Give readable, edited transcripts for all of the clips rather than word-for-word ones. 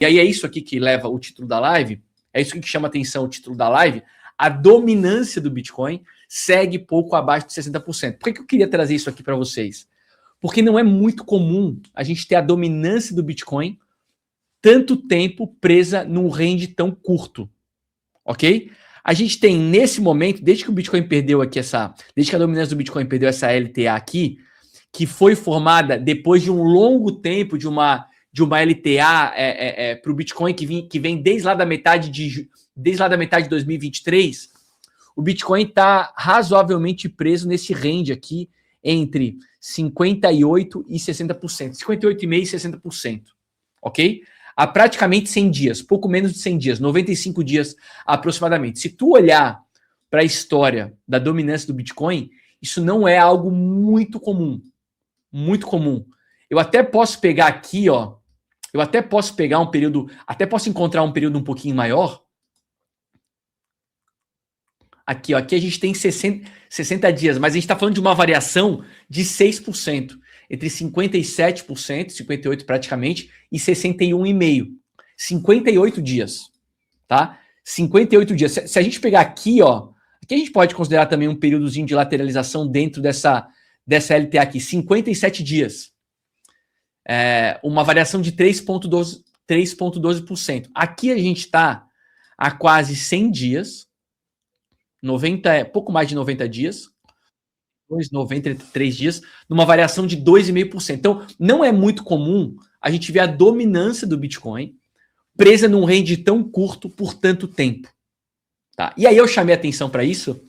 E aí é isso aqui que leva o título da live, é isso que chama atenção o título da live, a dominância do Bitcoin segue pouco abaixo de 60%. Por que eu queria trazer isso aqui para vocês? Porque não é muito comum a gente ter a dominância do Bitcoin tanto tempo presa num range tão curto, ok? A gente tem nesse momento, desde que o Bitcoin perdeu aqui desde que a dominância do Bitcoin perdeu essa LTA aqui, que foi formada depois de um longo tempo de uma LTA para o Bitcoin que vem desde lá da metade de 2023, o Bitcoin está razoavelmente preso nesse range aqui entre 58% e 60%, 58,5% e 60%, ok? Há praticamente 100 dias, pouco menos de 100 dias, 95 dias aproximadamente. Se tu olhar para a história da dominância do Bitcoin, isso não é algo muito comum. Muito comum. Eu até posso pegar aqui, ó. Eu até posso pegar um período, até posso encontrar um período um pouquinho maior. Aqui, ó, aqui a gente tem 60 dias, mas a gente está falando de uma variação de 6%, entre 57%, 58% praticamente, e 61,5%. 58 dias, tá? 58 dias. Se a gente pegar aqui, ó, aqui a gente pode considerar também um períodozinho de lateralização dentro dessa LTA aqui, 57 dias. Uma variação de 3,12%. Aqui a gente está há quase 100 dias, pouco mais de 90 dias, 93 dias, numa variação de 2,5%. Então, não é muito comum a gente ver a dominância do Bitcoin presa num range tão curto por tanto tempo. Tá? E aí eu chamei atenção para isso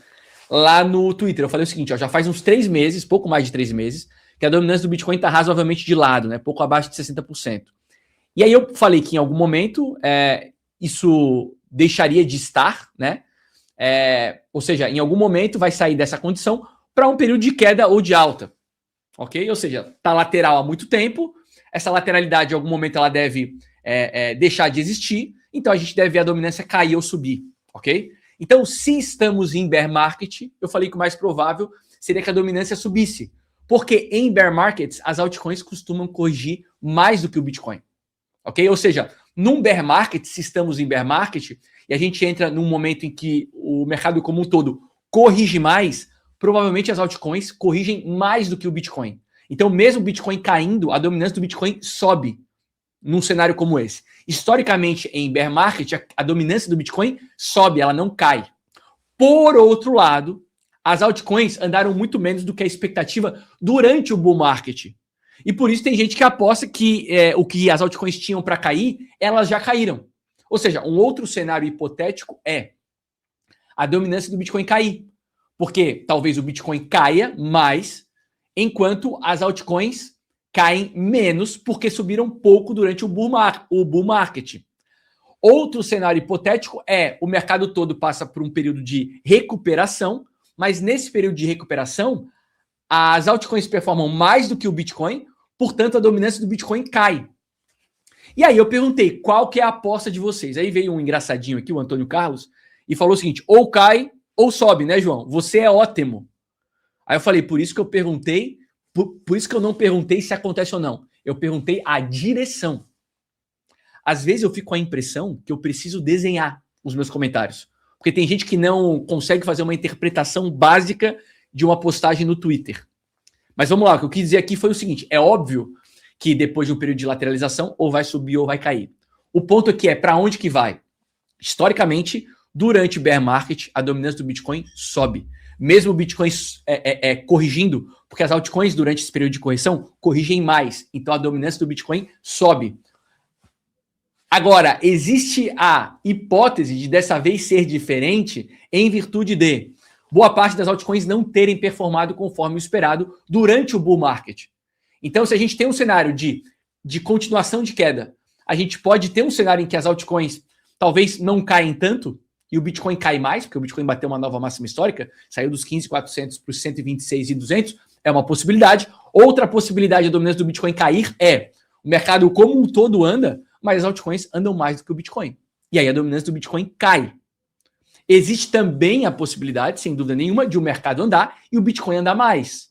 lá no Twitter. Eu falei o seguinte, ó, já faz uns 3 meses, pouco mais de 3 meses, que a dominância do Bitcoin está razoavelmente de lado, né? Pouco abaixo de 60%. E aí eu falei que em algum momento isso deixaria de estar, né? Ou seja, em algum momento vai sair dessa condição para um período de queda ou de alta, ok? Ou seja, está lateral há muito tempo, essa lateralidade em algum momento ela deve deixar de existir, então a gente deve ver a dominância cair ou subir, ok? Então, se estamos em bear market, eu falei que o mais provável seria que a dominância subisse, porque em bear markets as altcoins costumam corrigir mais do que o Bitcoin, ok? Ou seja, num bear market, se estamos em bear market e a gente entra num momento em que o mercado como um todo corrige mais, provavelmente as altcoins corrigem mais do que o Bitcoin. Então, mesmo o Bitcoin caindo, a dominância do Bitcoin sobe num cenário como esse. Historicamente, em bear market, a dominância do Bitcoin sobe, ela não cai. Por outro lado, as altcoins andaram muito menos do que a expectativa durante o bull market. E por isso tem gente que aposta que o que as altcoins tinham para cair, elas já caíram. Ou seja, um outro cenário hipotético é a dominância do Bitcoin cair. Porque talvez o Bitcoin caia mais, enquanto as altcoins caem menos porque subiram pouco durante o bull market. Outro cenário hipotético é o mercado todo passa por um período de recuperação, mas nesse período de recuperação, as altcoins performam mais do que o Bitcoin, portanto a dominância do Bitcoin cai. E aí eu perguntei, qual que é a aposta de vocês? Aí veio um engraçadinho aqui, o Antônio Carlos, e falou o seguinte, ou cai ou sobe, né, João? Você é ótimo. Aí eu falei, por isso que eu perguntei, por isso que eu não perguntei se acontece ou não. Eu perguntei a direção. Às vezes eu fico com a impressão que eu preciso desenhar os meus comentários. Porque tem gente que não consegue fazer uma interpretação básica de uma postagem no Twitter. Mas vamos lá, o que eu quis dizer aqui foi o seguinte, é óbvio que depois de um período de lateralização, ou vai subir ou vai cair. O ponto aqui é para onde que vai? Historicamente, durante o bear market, a dominância do Bitcoin sobe. Mesmo o Bitcoin corrigindo, porque as altcoins durante esse período de correção corrigem mais. Então a dominância do Bitcoin sobe. Agora, existe a hipótese de dessa vez ser diferente em virtude de boa parte das altcoins não terem performado conforme o esperado durante o bull market. Então, se a gente tem um cenário de continuação de queda, a gente pode ter um cenário em que as altcoins talvez não caem tanto e o Bitcoin cai mais, porque o Bitcoin bateu uma nova máxima histórica, saiu dos 15.400 para os 126.200, é uma possibilidade. Outra possibilidade da dominância do Bitcoin cair é o mercado como um todo anda, mas as altcoins andam mais do que o Bitcoin. E aí a dominância do Bitcoin cai. Existe também a possibilidade, sem dúvida nenhuma, de o mercado andar e o Bitcoin andar mais,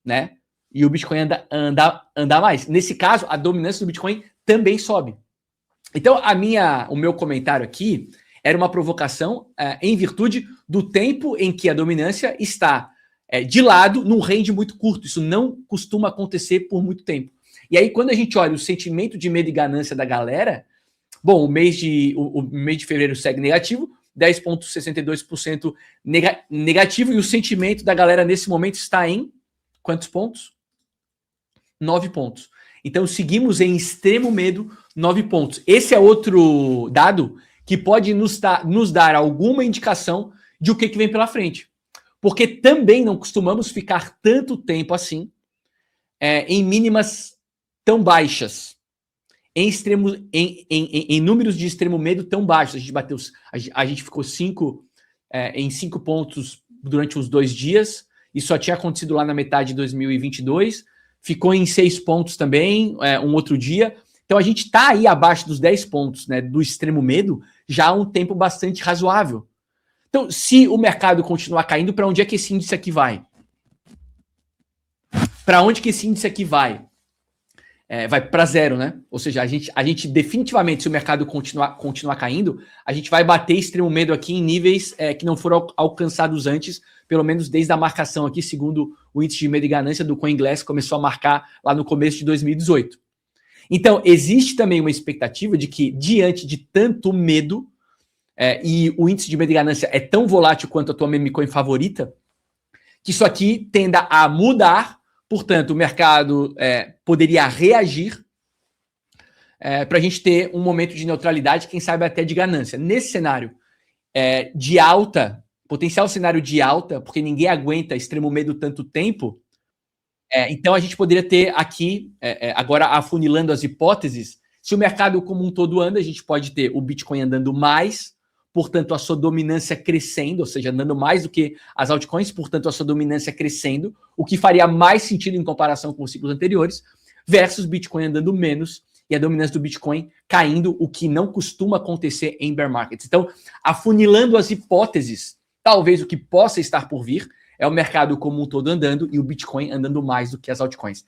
né? E o Bitcoin andar mais. Nesse caso, a dominância do Bitcoin também sobe. Então, o meu comentário aqui era uma provocação em virtude do tempo em que a dominância está de lado num range muito curto. Isso não costuma acontecer por muito tempo. E aí, quando a gente olha o sentimento de medo e ganância da galera, bom, o mês de fevereiro segue negativo, 10,62% negativo, e o sentimento da galera nesse momento está em quantos pontos? 9 pontos. Então, seguimos em extremo medo, 9 pontos. Esse é outro dado que pode nos dar alguma indicação de o que vem pela frente. Porque também não costumamos ficar tanto tempo assim em mínimas tão baixas, em números de extremo medo tão baixos. A gente ficou em 5 pontos durante os 2 dias, e só tinha acontecido lá na metade de 2022, ficou em 6 pontos também, um outro dia. Então a gente está aí abaixo dos 10 pontos, né, do extremo medo, já há um tempo bastante razoável. Então, se o mercado continuar caindo, para onde é que esse índice aqui vai? Para onde que esse índice aqui vai? Vai para zero, né? Ou seja, a gente definitivamente, se o mercado continuar caindo, a gente vai bater extremo medo aqui em níveis que não foram alcançados antes, pelo menos desde a marcação aqui, segundo o índice de medo e ganância do CoinGlass, começou a marcar lá no começo de 2018. Então, existe também uma expectativa de que, diante de tanto medo, e o índice de medo e ganância é tão volátil quanto a tua meme coin favorita, que isso aqui tenda a mudar. Portanto, o mercado poderia reagir para a gente ter um momento de neutralidade, quem sabe até de ganância. Nesse cenário de alta, potencial cenário de alta, porque ninguém aguenta extremo medo tanto tempo, então a gente poderia ter aqui, agora afunilando as hipóteses, se o mercado como um todo anda, a gente pode ter o Bitcoin andando mais, portanto a sua dominância crescendo, ou seja, andando mais do que as altcoins, portanto a sua dominância crescendo, o que faria mais sentido em comparação com os ciclos anteriores, versus Bitcoin andando menos e a dominância do Bitcoin caindo, o que não costuma acontecer em bear markets. Então, afunilando as hipóteses, talvez o que possa estar por vir é o mercado como um todo andando e o Bitcoin andando mais do que as altcoins.